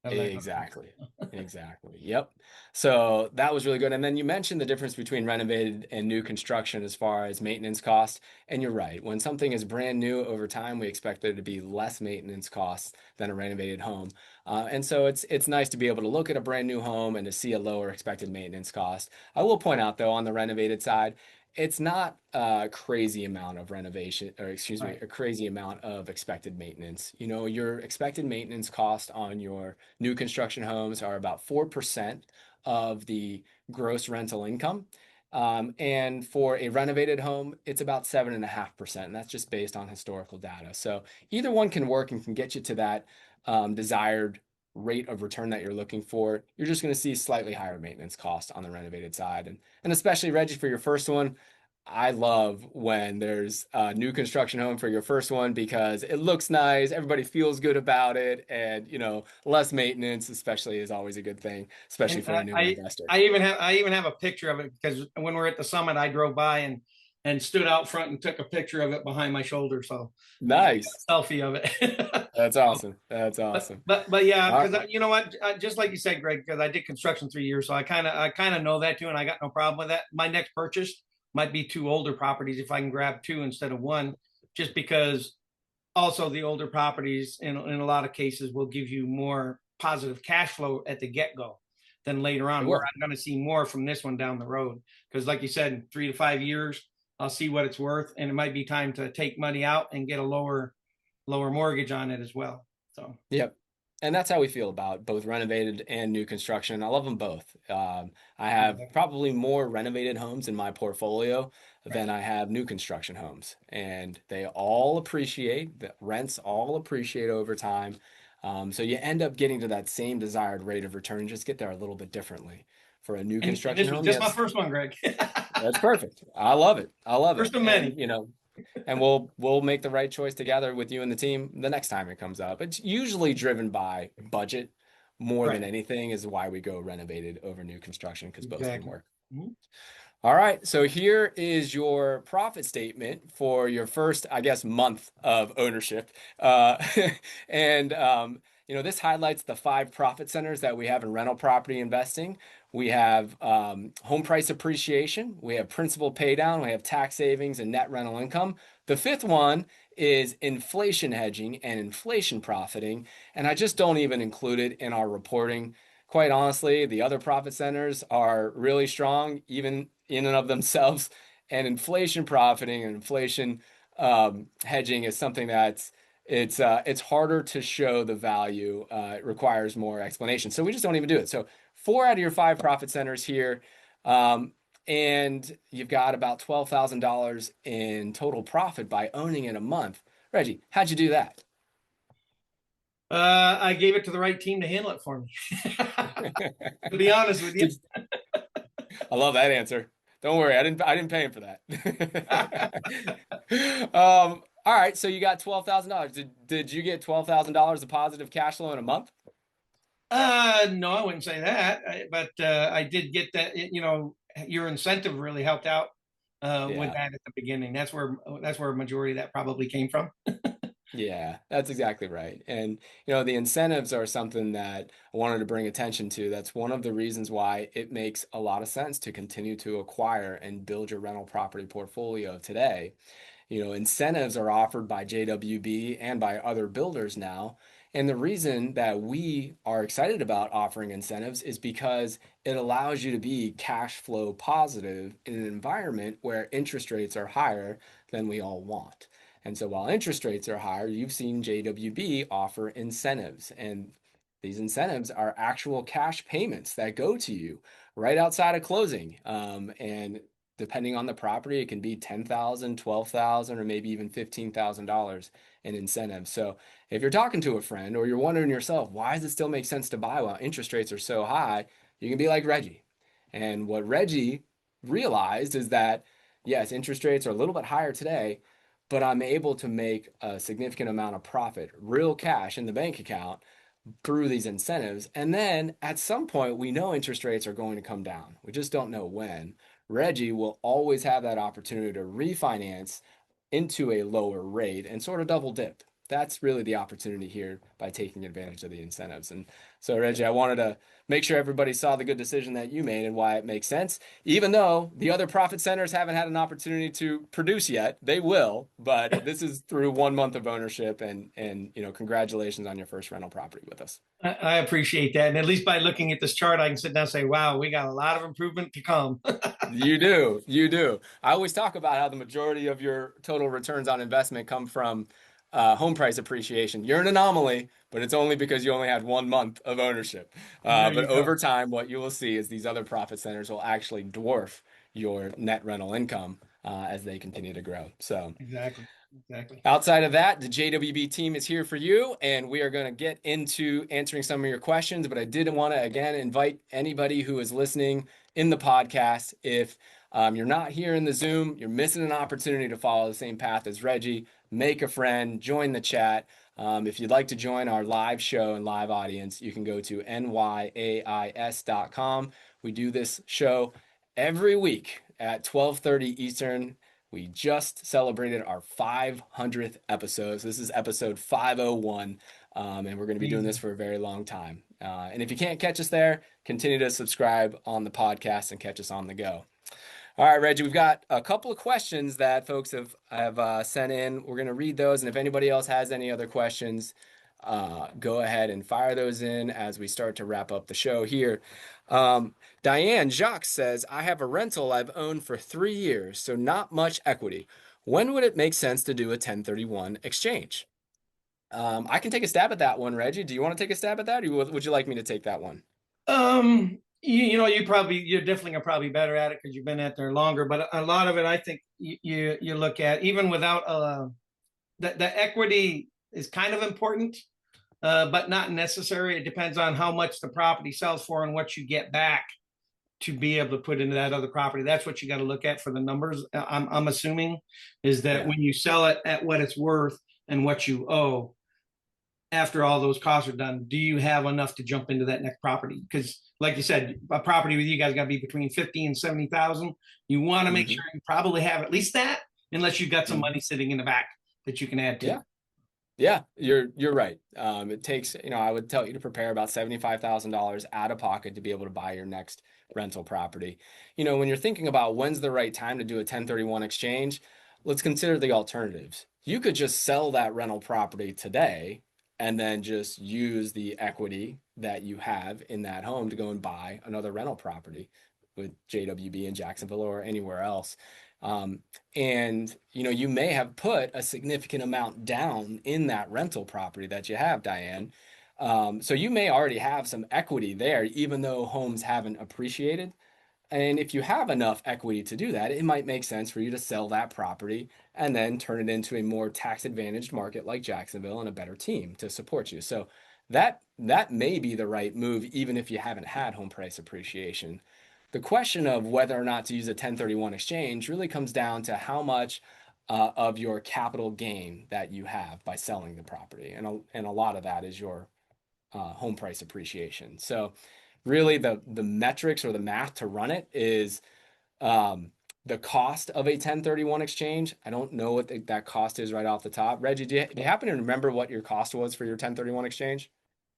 Exactly. Exactly. Yep. So that was really good. And then you mentioned the difference between renovated and new construction as far as maintenance costs. And you're right. When something is brand new over time, we expect there to be less maintenance costs than a renovated home. And so it's nice to be able to look at a brand new home and to see a lower expected maintenance cost. I will point out though, on the renovated side, it's not a crazy amount of renovation, or excuse me, Right. a crazy amount of expected maintenance. You know, your expected maintenance cost on your new construction homes are about 4% of the gross rental income. And for a renovated home, it's about 7.5%. And that's just based on historical data. So either one can work and can get you to that desired rate of return that you're looking for. You're just going to see slightly higher maintenance cost on the renovated side. And especially, Reggie, for your first one, I love when there's a new construction home for your first one because it looks nice, everybody feels good about it, and less maintenance, especially, is always a good thing, especially And for a newer investor. I even have a picture of it because when we're at the summit, I drove by and stood out front and took a picture of it behind my shoulder. So I got Nice. a selfie of it. That's So, awesome. That's awesome. but yeah, All because right. you know what, just like you said, Greg, because I did construction 3 years, so I kind of know that too, and I got no problem with that. My next purchase might be two older properties if I can grab two instead of one, just because also the older properties in a lot of cases will give you more positive cash flow at the get-go than later It on, where will. I'm going to see more from this one down the road, because like you said, in 3 to 5 years I'll see what it's worth, and it might be time to take money out and get a lower mortgage on it as well. So Yep. And that's how we feel about both renovated and new construction. I love them both. I have probably more renovated homes in my portfolio right. than I have new construction homes. And they all appreciate, the rents all appreciate over time. So you end up getting to that same desired rate of return, just get there a little bit differently. For a new And construction this was home, just my yes, first one, Greg. that's perfect. I love it. I love it. First of And many. and we'll make the right choice together with you and the team the next time it comes up. It's usually driven by budget more than Right. anything is why we go renovated over new construction because both of them Exactly. work. Mhm. All right, so here is your profit statement for your first, I guess, month of ownership. And this highlights the 5 profit centers that we have in rental property investing. We have home price appreciation, we have principal pay down, we have tax savings and net rental income. The fifth one is inflation hedging and inflation profiting, and I just don't even include it in our reporting. Quite honestly, the other profit centers are really strong, even in and of themselves. And inflation profiting and inflation hedging is something that's it's harder to show the value. It requires more explanation, so we just don't even do it. So 4 out of your 5 profit centers here, um, and you've got about $12,000 in total profit by owning it a month. Reggie, how'd you do that? I gave it to the right team to handle it for me. To be honest with you. Did, I love that answer. Don't worry, I didn't pay him for that. All right, so you got $12,000. Did you get $12,000 of positive cash flow in a month? No, I wouldn't say that, but I did get that. Your incentive really helped out with Yeah. that at the beginning. That's where a majority of that probably came from. Yeah, that's exactly right. And the incentives are something that I wanted to bring attention to. That's one of the reasons why it makes a lot of sense to continue to acquire and build your rental property portfolio today. Incentives are offered by JWB and by other builders now. And the reason that we are excited about offering incentives is because it allows you to be cash flow positive in an environment where interest rates are higher than we all want. And so while interest rates are higher, you've seen JWB offer incentives. And these incentives are actual cash payments that go to you right outside of closing. And depending on the property, it can be $10,000, $12,000, or maybe even $15,000 in incentives. So if you're talking to a friend or you're wondering yourself, why does it still make sense to buy while interest rates are so high? You can be like Reggie. And what Reggie realized is that, yes, interest rates are a little bit higher today, but I'm able to make a significant amount of profit, real cash in the bank account through these incentives. And then at some point, we know interest rates are going to come down. We just don't know when. Reggie will always have that opportunity to refinance into a lower rate and sort of double dip. That's really the opportunity here by taking advantage of the incentives. And so, Reggie, I wanted to make sure everybody saw the good decision that you made and why it makes sense. Even though the other profit centers haven't had an opportunity to produce yet, they will. But this is through 1 month of ownership, and congratulations on your first rental property with us. I appreciate that, and at least by looking at this chart, I can sit down and say, "Wow, we got a lot of improvement to come." You do. You do. I always talk about how the majority of your total returns on investment come from home price appreciation. You're an anomaly, but it's only because you only had 1 month of ownership. There But you go. over time, what you will see is these other profit centers will actually dwarf your net rental income as they continue to grow. So. Exactly. Exactly. Outside of that, the JWB team is here for you, and we are going to get into answering some of your questions. But I did want to again invite anybody who is listening in the podcast, if You're not here in the Zoom. You're missing an opportunity to follow the same path as Reggie. Make a friend, join the chat. If you'd like to join our live show and live audience, you can go to nyais.com. We do this show every week at 12:30 Eastern. We just celebrated our 500th episode. So this is episode 501, and we're going to be doing this for a very long time. And if you can't catch us there, continue to subscribe on the podcast and catch us on the go. All right, Reggie, we've got a couple of questions that folks have sent in. We're going to read those, and if anybody else has any other questions, go ahead and fire those in as we start to wrap up the show here. Diane Jacques says, I have a rental I've owned for 3 years, so not much equity. When would it make sense to do a 1031 exchange? I can take a stab at that one, Reggie. Do you want to take a stab at that, or would you like me to take that one? You're definitely are probably better at it because you've been at there longer. But a lot of it, I think you look at even without the equity is kind of important, but not necessary. It depends on how much the property sells for and what you get back to be able to put into that other property. That's what you got to look at for the numbers. I'm assuming is that when you sell it at what it's worth and what you owe, after all those costs are done, do you have enough to jump into that next property? Because, like you said, a property with you guys got to be between 50 and 70,000. You want to make sure you probably have at least that, unless you've got some money sitting in the back that you can add to. Yeah, you're right. It takes, I would tell you to prepare about $75,000 out of pocket to be able to buy your next rental property. When you're thinking about when's the right time to do a 1031 exchange, let's consider the alternatives. You could just sell that rental property today and then just use the equity that you have in that home to go and buy another rental property with JWB in Jacksonville or anywhere else. And you may have put a significant amount down in that rental property that you have, Diane. So you may already have some equity there, even though homes haven't appreciated. And if you have enough equity to do that, it might make sense for you to sell that property and then turn it into a more tax advantaged market like Jacksonville and a better team to support you. So that may be the right move, even if you haven't had home price appreciation. The question of whether or not to use a 1031 exchange really comes down to how much of your capital gain that you have by selling the property. And a lot of that is your home price appreciation. So really the metrics or the math to run it is the cost of a 1031 exchange. I don't know what that cost is right off the top. Reggie, do you happen to remember what your cost was for your 1031 exchange?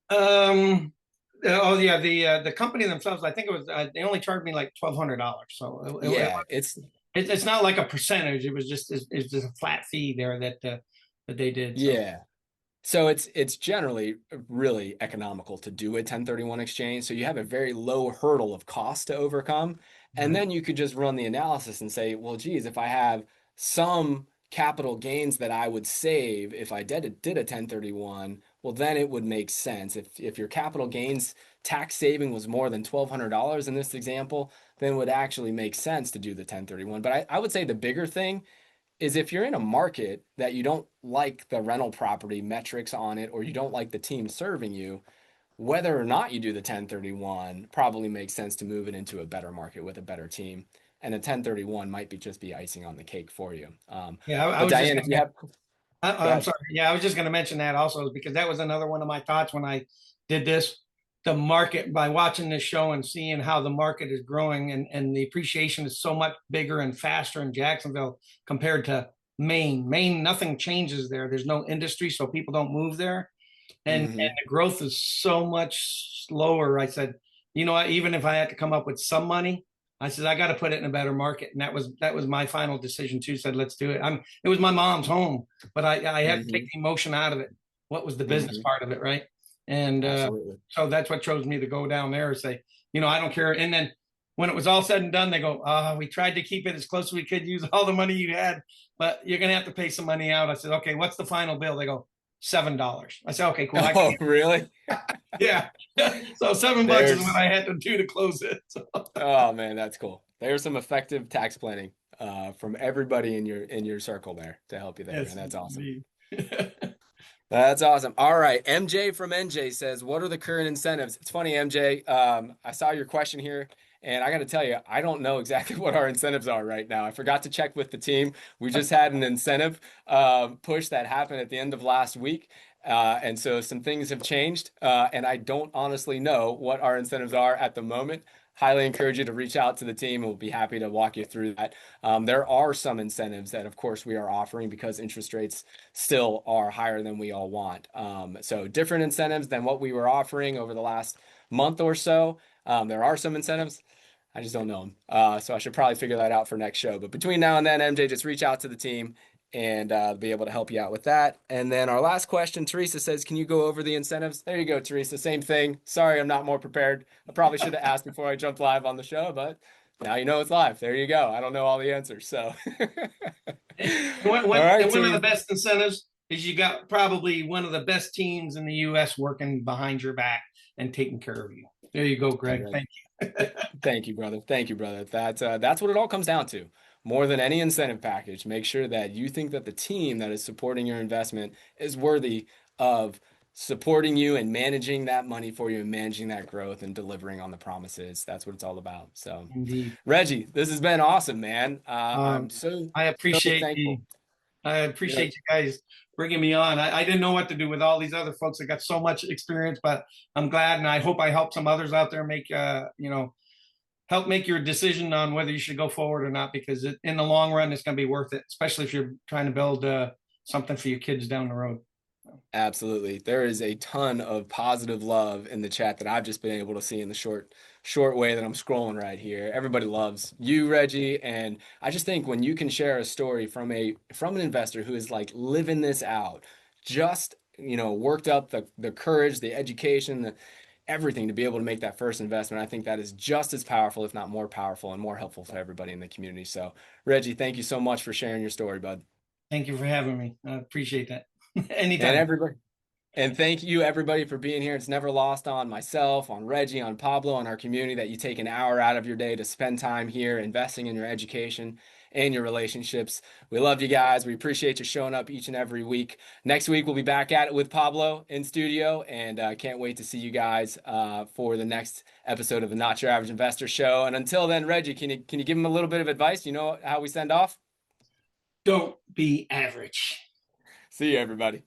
Oh yeah, the company themselves, I think it was they only charged me like $1,200. So it's not like a percentage. It's just a flat fee there that they did. So. Yeah. So it's generally really economical to do a 1031 exchange. So you have a very low hurdle of cost to overcome. And then you could just run the analysis and say, well, geez, if I have some capital gains that I would save if I did a 1031, well, then it would make sense. If your capital gains tax saving was more than $1,200 in this example, then it would actually make sense to do the 1031. But I would say the bigger thing is if you're in a market that you don't like the rental property metrics on it, or you don't like the team serving you, whether or not you do the 1031 probably makes sense to move it into a better market with a better team. And a 1031 might just be icing on the cake for you. Yeah, I but was Diane, if you have, I'm sorry. Yeah, I was just going to mention that also because that was another one of my thoughts when I did this. The market, by watching this show and seeing how the market is growing and the appreciation is so much bigger and faster in Jacksonville compared to Maine. Maine, nothing changes there. There's no industry, so people don't move there. And the growth is so much slower. I said, you know what, even if I had to come up with some money, I said, I got to put it in a better market. And that was my final decision too. Said, let's do it. It was my mom's home, but I had to take the emotion out of it. What was the business part of it, right? And so that's what chose me to go down there and say, I don't care. And then when it was all said and done, they go, we tried to keep it as close as we could, use all the money you had, but you're going to have to pay some money out. I said, okay, what's the final bill? They go, $7. I said, okay, cool. Oh, really? Yeah. So $7 is what I had to do to close it. So. Oh man, that's cool. There's some effective tax planning from everybody in your circle there to help you there, and that's awesome. That's awesome. All right, MJ from NJ says, "What are the current incentives?" It's funny, MJ. I saw your question here, And I got to tell you, I don't know exactly what our incentives are right now. I forgot to check with the team. We just had an incentive push that happened at the end of last week. And so some things have changed. And I don't honestly know what our incentives are at the moment. Highly encourage you to reach out to the team, and we'll be happy to walk you through that. There are some incentives that, of course, we are offering because interest rates still are higher than we all want. So different incentives than what we were offering over the last month or so. There are some incentives. I just don't know them. So I should probably figure that out for next show. But between now and then, MJ, just reach out to the team and be able to help you out with that. And then our last question, Teresa says, can you go over the incentives? There you go, Teresa. Same thing. Sorry, I'm not more prepared. I probably should have asked before I jumped live on the show, but now you know it's live. There you go. I don't know all the answers. So, all right, And one of the Teresa. best incentives is you got probably one of the best teams in the U.S. working behind your back and taking care of you. There you go, All Gregg. right. Thank you. Thank you, brother. Thank you, brother. That's what it all comes down to. More than any incentive package, make sure that you think that the team that is supporting your investment is worthy of supporting you and managing that money for you and managing that growth and delivering on the promises. That's what it's all about. So, Indeed. Reggie, this has been awesome, man. I'm Um, I so appreciate thankful. the I Yeah, appreciate you guys bringing me on. I didn't know what to do with all these other folks that got so much experience, but I'm glad, and I hope I help some others out there make help make your decision on whether you should go forward or not, because in the long run it's going to be worth it, especially if you're trying to build something for your kids down the road. absolutely. There is a ton of positive love in the chat that I've just been able to see in the short way that I'm scrolling right here. Everybody loves you, Reggie, and I just think when you can share a story from an investor who is like living this out, just worked up the courage, the education, everything to be able to make that first investment. I think that is just as powerful, if not more powerful, and more helpful to everybody in the community. So, Reggie, thank you so much for sharing your story, bud. Thank you for having me. I appreciate that. And Anytime. everybody. And thank you, everybody, for being here. It's never lost on myself, on Reggie, on Pablo, on our community that you take an hour out of your day to spend time here investing in your education and your relationships. We love you guys. We appreciate you showing up each and every week. Next week, we'll be back at it with Pablo in studio, and can't wait to see you guys for the next episode of the Not Your Average Investor Show. And until then, Reggie, can you give him a little bit of advice? You know how we send off? Don't be average. See you, everybody.